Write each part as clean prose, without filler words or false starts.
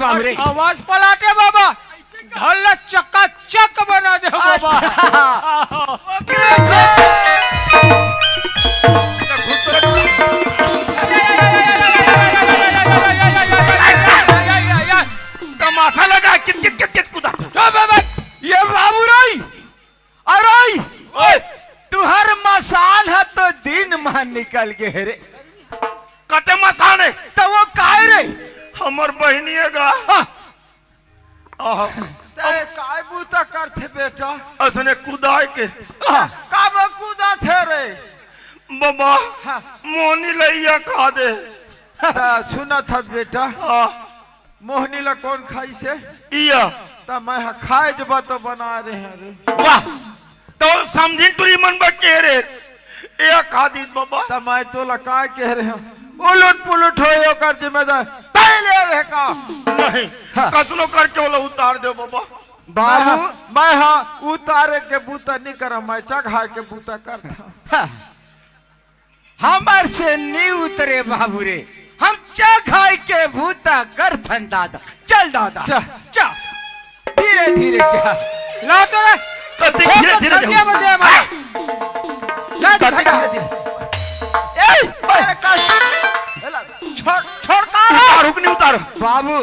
बाबू रे आवाज पलाटे बाबा ढल चक्का चक बना दे बाबा माथा लगा कित कित कित कित कूदा ये बाबू रे अरे तू हर मसान है तो दिन मान निकल के रे कते मसान है तो वो काय रे हमर बहनिए गा काय बूता करथे बेटा असने कूदाए के कब कूदा थे रे बाबा मोनी लैया खा दे सुना था बेटा मोहनी ला कौन खाई से इया ता मैं खाए जब तो बना रहे हैं रे वाह तो समझिन तुरी मन बके रे ए खा दी बाबा ता मैं तो ला काय कह रहे हैं उलट पुलट हो कर जिम्मेदार पहले रे का नहीं कतलो करके वाला उतार दे बाबा बाबू मैं उतारे के बूता नहीं कर मैं चढ़ा के बूता करता हमार से नहीं उतरे बाबू रे हम चखाई के भूता करथन दादा चल दादा चल धीरे धीरे चल ला तो रे धीरे धीरे धीरे बजे मार ला छोड़ उतारू कि नहीं उतारू बाबू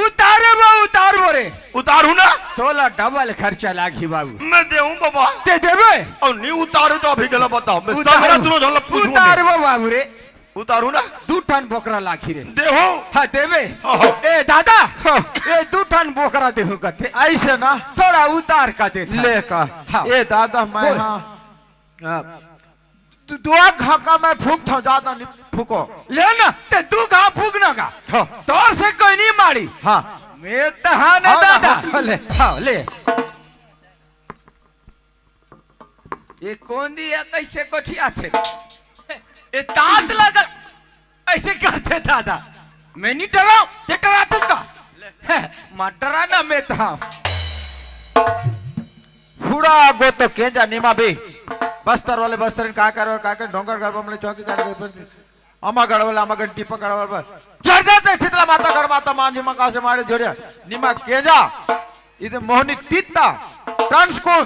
उतारे उतारो रे उतारू ना तोला डबल खर्चा लागी बाबू मैं देऊं बाबा दे देबे और नहीं उतारू तो अभी गला बताओ मैं सारा दोनों झलक पूछूं उतारबो बाबू रे उतारू ना 2 टन बोकरा लाखी रे देहो हाँ देवे ए दादा ए 2 टन बोकरा देहु कथे ऐसे ना थोड़ा उतार का दे ले का ए दादा मैं तू दो घाका मैं फूकता ज्यादा नहीं फूको ले ना ते तू घा फूकना का तोर से कोई नहीं मारी हाँ मैं तो हाँ ना दादा ले हाँ ले ये कौन दिया कैसे कोठिया थे ये दांत लगा ऐसे करते दादा मैं नहीं डराऊं ये डराते का मत डराना मैं था पूरा गो तो केंजा निमा भी बस्तर वाले बस्तर का कर डोंगर गढ़ हमले चौकी कर अमा गढ़ वाला अमा गढ़ टिपा गढ़ वाला चढ़ जाते शीतला माता गढ़ माता मांझी मका से मारे जोड़िया निमा केंजा इधर मोहनी तीता टांस कौन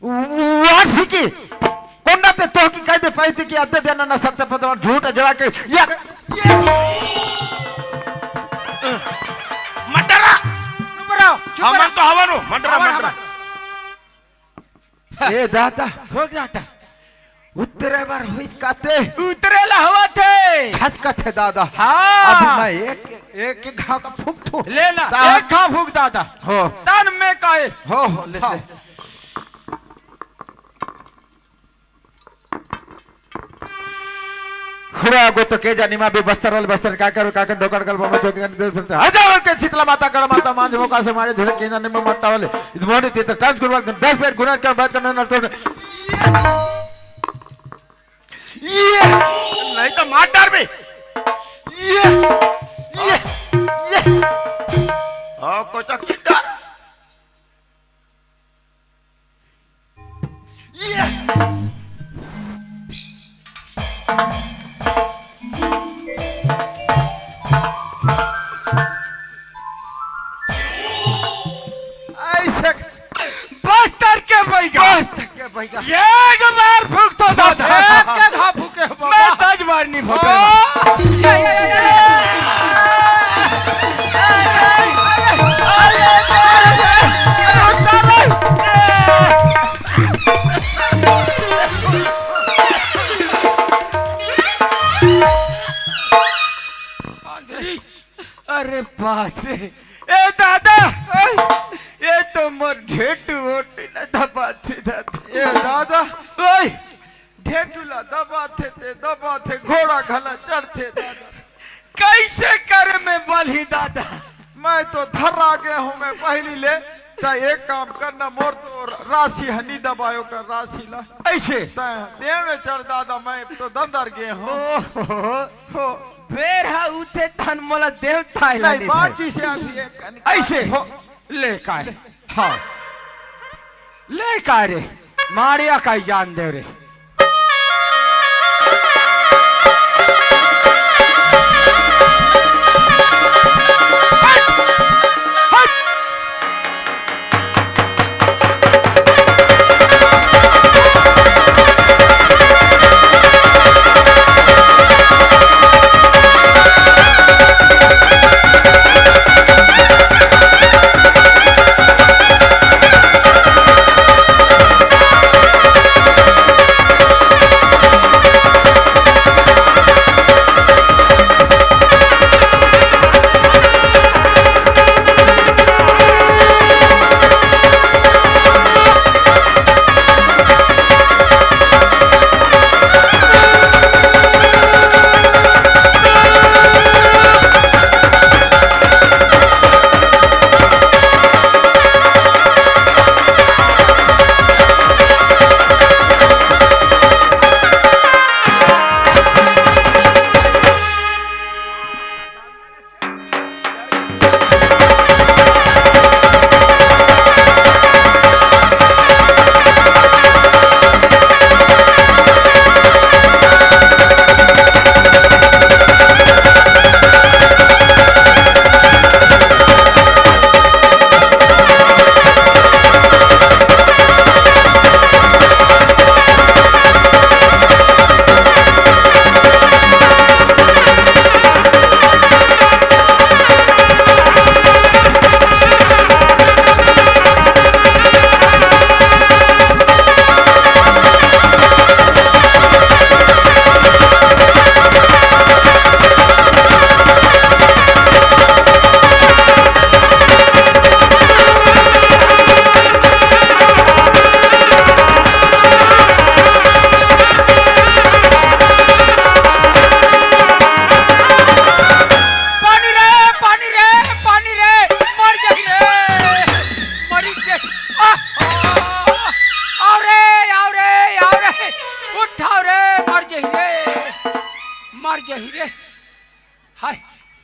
वार्षिकी कोंडा ते तो की कहते पैसे की अद्दे देना ना सत्य पद झूठ जवा के मटरा चुप रहो हमन तो हवनो मटरा ए दादा हो जाता उतरे बार हुई काते उतरे ला हुआ थे खत कथे दादा हाँ अब मैं एक घाव का फूक थू लेना एक खा फूक दादा हो तन में काए हो ले हाँ। ले खुरा गो तो के जानी मां भी बस्तर वाले बस्तर का डोकर गल बम चौकी कर हजार के शीतला माता गढ़ माता मांझ मोका से मारे झुले के जाने में मट्टा वाले इस मोहनी तीतर टांस गुरवा 10 बेर गुना कर बात करना न तो ये नहीं तो मार डार में ये को तो की डर ऐसे बस्तर के बैगा एक बार फूक तो दादा एक के घा फूके बाबा मैं 10 बार नहीं फूका अरे बात रे ए दादा ये तो मोर ढेटू ओटी ना दबाते दादा ए दादा ओए ढेटुला दबाते घोड़ा घला चढ़ते दादा कैसे करे मैं बलही दादा मैं तो धर्रा गया हूँ मैं पहली ले ता एक काम करना मोर तो राशि हनी दबायो कर राशि ला ऐसे दे में चढ़ दादा मैं तो दंदर गए हूँ हो बेर हा उठे तन मोला देव थाईला नहीं बाकी से अभी ऐसे ले काय हाँ ले काय रे मारिया का जान दे रे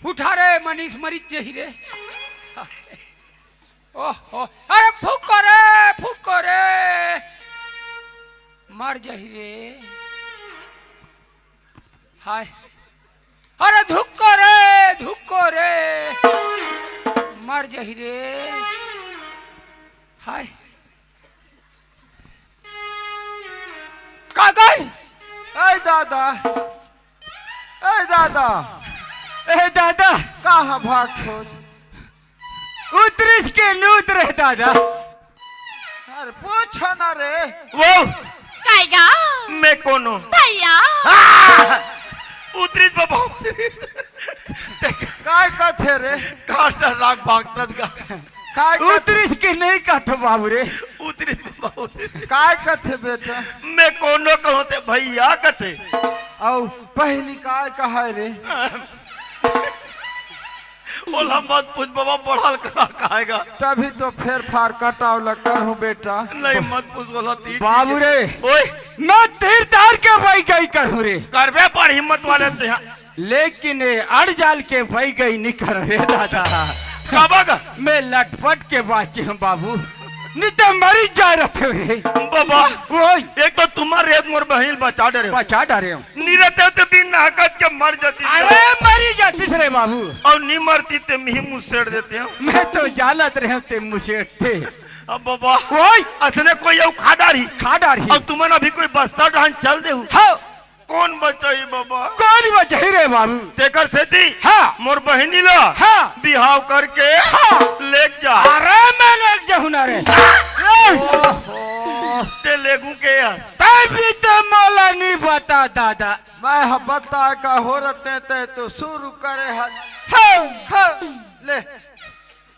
उठा रे मनीष मरीज जही रे ओहो अरे फूको रे मर जही रे हाय अरे धुक्को रे मर जही रे हाय का गई ए दादा ए दादा कहाँ भाग खोज उतरिस के नूत रे दादा अरे पूछो ना रे वो कायगा मैं कौन हूँ भैया उतरीस बाबा काय कथे रे काटा लाग भागतत का काय उतरिस के नहीं कथो बाबू रे उतरीस बाबा काय कथे बेटा मैं कौन कहूँ ते भैया कथे औ पहली काय कहा रे बोला मत पूछ बाबा पढ़ल कहेगा तभी तो फेर फार कटाव कर हूँ बेटा नहीं मत पूछ बोला तीर बाबू रे ओए मैं तीर तार के भाई गई करूँ रे करबे पर हिम्मत वाले थे लेकिन अड़ जाल के भाई गई नहीं कर रे दादा कबग मैं लटपट के बाची हूँ बाबू नहीं तो मरी जा रहे रे बाबा वही एक तो तुम्हारे रेत मोर बहन बचा डरे बचा डारे हूँ नी रहते तो दिन नाकत के मर जाती अरे मरी जाती रे बाबू और नी मरती ते मिही मुसेड़ देते हैं मैं तो जानत रहे ते मुझे थे अब बाबा वही असने कोई यू खादारी खा डारी और तुम्हें अभी कोई बस्ता ढान चल दे हाँ कौन बचाई बाबा कौन बचाई रे बाबू तेकर से दी हाँ मोर बहनी ला हाँ बिहाव करके हाँ ले जा अरे मैं ले जाऊँ ना रे ते लेगू के यार तभी तो मौला नहीं बता दादा मैं बता का हो रते ते तो शुरू करे हल ले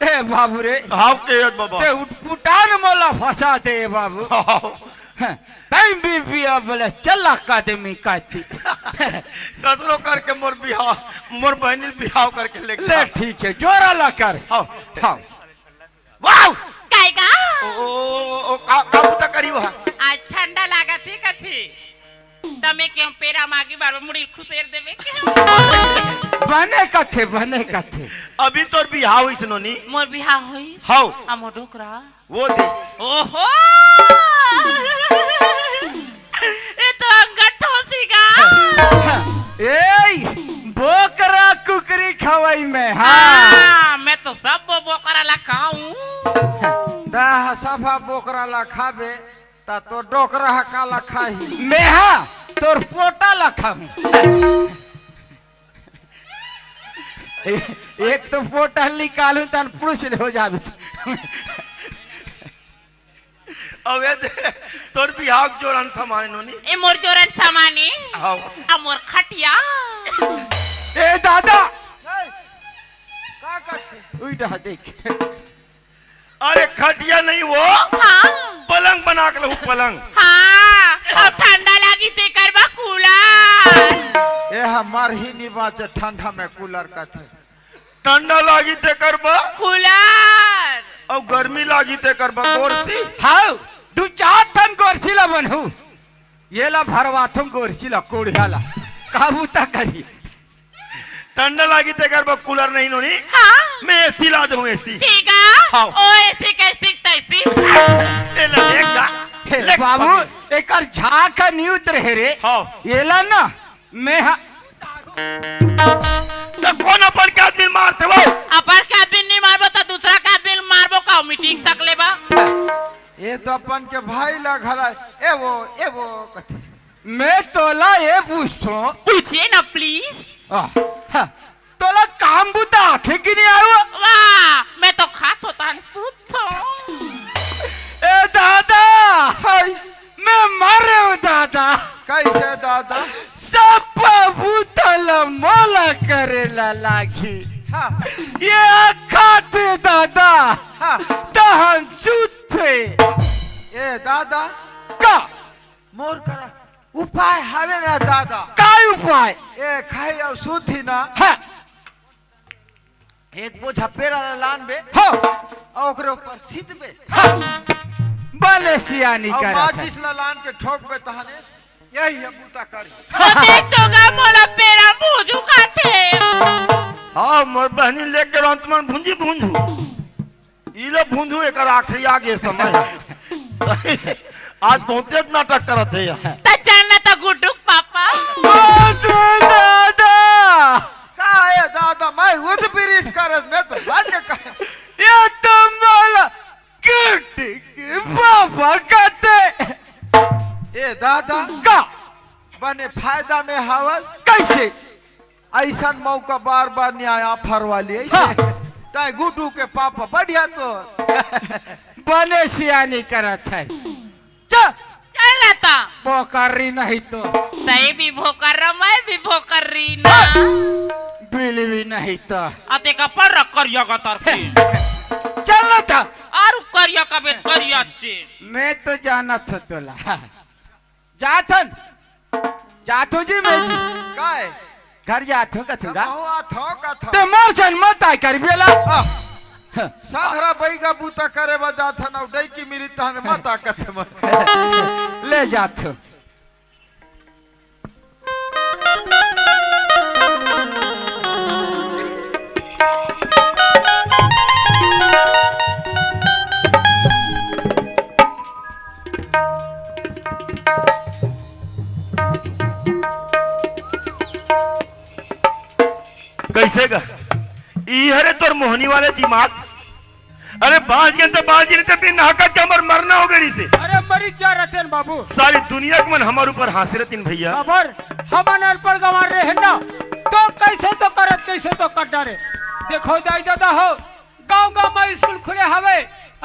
ए बाबू रे हाव के यार बाबा ते उठान मौला फंसा दे बाबू हाव। टाइम भी अब बोले चल अकादमी कहती कसरो करके मोर बिहाव मोर बहनी बिहाव करके ले ले ठीक है जोरा ला कर हाव हाँ वाव कायगा ओ काबूता करी वहा आज ठंडा लागत है कथी तमे क्यों पेरा मागी बार मुड़ी खुसेर देवे के बने कथे अभी तोर बिहाव इसनो नी मोर बिहाव होई हाव हमो डोकरा वो दे ओहो ये तो अंगठो सीगा ए बोकरा कुकरी खवाई में हाँ हाँ मैं तो सब बोकरा ला खाऊं दाह सफा बोकरा ला खाबे ता तो डोकरा काला खाही मैं हाँ तोर पोटा ला खाऊं एक तो पोटा निकालू तन पुरुष हो जाबे अबे दे तोर बिहाव जोरन समाय नो नी ए मोर जोरन सामानी हाव आ मोर खटिया ए दादा का कथे उइटा देख अरे खटिया नहीं वो हाँ पलंग बना के लो पलंग हाँ अब ठंडा लागी ते करबा कूलर ए हमार ही निवाच ठंडा में कूलर कथे ठंडा लागी ते करबा कूलर और गर्मी लागी ते करबा गोरसी हाँ दू चार टन गोरसीला बनहू ये ला भरवाथों गोरसीला कोड़ियाला काबूता करी ठंडा लागी ते करबा कूलर नहीं नो नी हाँ मैं एसी ला दूं एसी ठीक है हाँ। ओ ऐसे कैसे तैसी ए ले देखा हे बाबू एकर झाका नहीं उतरे रे हाँ ये ला ना मैं तो कौन अपन के आदमी मारते वो अपर का आदमी नहीं मारबो तो दूसरा का आदमी मारबो का मीटिंग तक लेबा ये तो अपन के भाई ला घला ए वो कथे मैं तोला ये पूछतो पूछिए ना प्लीज तोला काम बुता आखे की नहीं आयो वाह मैं तो खात होता सूतो ए दादा मैं मर रहा हूँ दादा कैसे दादा सब भूतल मोला करेला लागी हाँ ये खाते दादा हाँ दहन चूथे ए दादा का मोर करा उपाय हवे ना दादा काय उपाय ए खाई अब सूथी ना है एक बोझा पेरा लान बे हो और ओकरे ऊपर सीध बे बने सियानी और करा माचिस ला लान के ठोक बे तहने यही है बूता करी तो देख तो गा मोला पेरा मुझू खाते हाँ मोर बहनी लेके रहो तुम्हार भूंजी भूंजू इले भूंजू एक आखिरी आगे समय आज बहुते नाटक करत है यार तो चलना तो गुड्डू पापा दादा का है दादा मैं उद बिरिश करत मैं तो बात का ये तो माला गुड्डी के पापा कहते ए दादा का बने फायदा में हवस कैसे ऐसा मौका बार बार नहीं आया ऑफर वाली हाँ। ऐसे ताई गुड्डू के पापा बढ़िया तो बने सियानी करत है चल चलना तो पोकरी नहीं तो सही भी भोकर रहा मैं भी भोकर रही ना बिल भी नहीं तो अते का पर रख करिया का तरफी चलना था और करिया का बेच करिया चे मैं तो जाना था तोला जातो जी मैं जी का है घर जातो कथूंगा का था ते मर्चन मत आय कर बेला साधरा बैगा बूता करे बजा था ना डई की मिली तहने मत आकत मत ले जातो कैसे का इहरे तोर मोहनी वाले दिमाग अरे बाज गए तो बाज गिरे तो बिन हाकत के हमर मरना हो गई थी अरे मरी जा रहे बाबू सारी दुनिया के मन हमारे ऊपर हंस रहे भाई खबर हम अनपढ़ गंवार रहे ना तो कैसे तो करत कैसे तो कर डारे देखो दाई दादा हो गांव गांव में स्कूल खुले हवे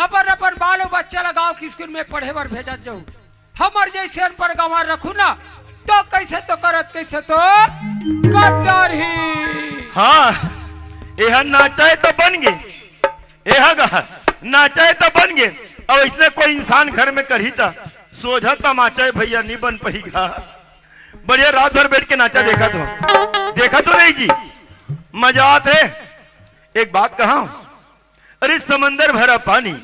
अपन अपन बालो बच्चा ला गांव की स्कूल में पढ़े बर भेजा जाऊ हमर जैसे अनपढ़ गंवार रखू ना तो कैसे तो करत कैसे तो कर डारी हाँ यह नाचाए तो बन गए यह नाचाए तो बन गए और इसने कोई इंसान घर में कर ही था सोझा तमाचाए भैया नहीं बन पाएगा बढ़िया रात भर बैठ के नाचा देखा तो नहीं जी मजा आते एक बात कहा अरे समंदर भरा पानी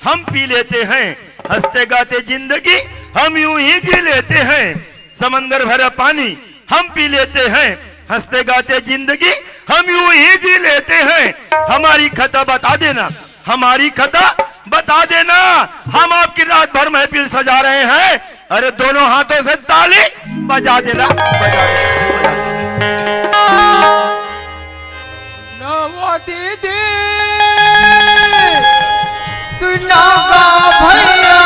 हम पी लेते हैं हंसते गाते जिंदगी हम यूं ही जी लेते हैं समंदर भरा पानी हम पी लेते हैं हंसते गाते जिंदगी हम यूं ही जी लेते हैं हमारी खता बता देना हम आपकी रात भर महफिल सजा रहे हैं अरे दोनों हाथों से ताली बजा देना नवो दीदी सुनावा भैया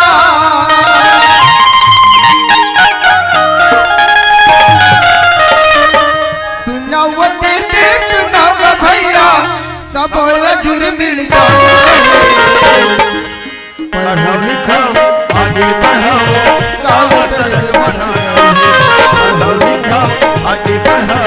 सुनावा दीदी सुनावा भैया सब लजुर मिल पढ़ो लिखो आगे बढ़ो गाँव सड़क बनाओ पढ़ो लिखो आगे बढ़ो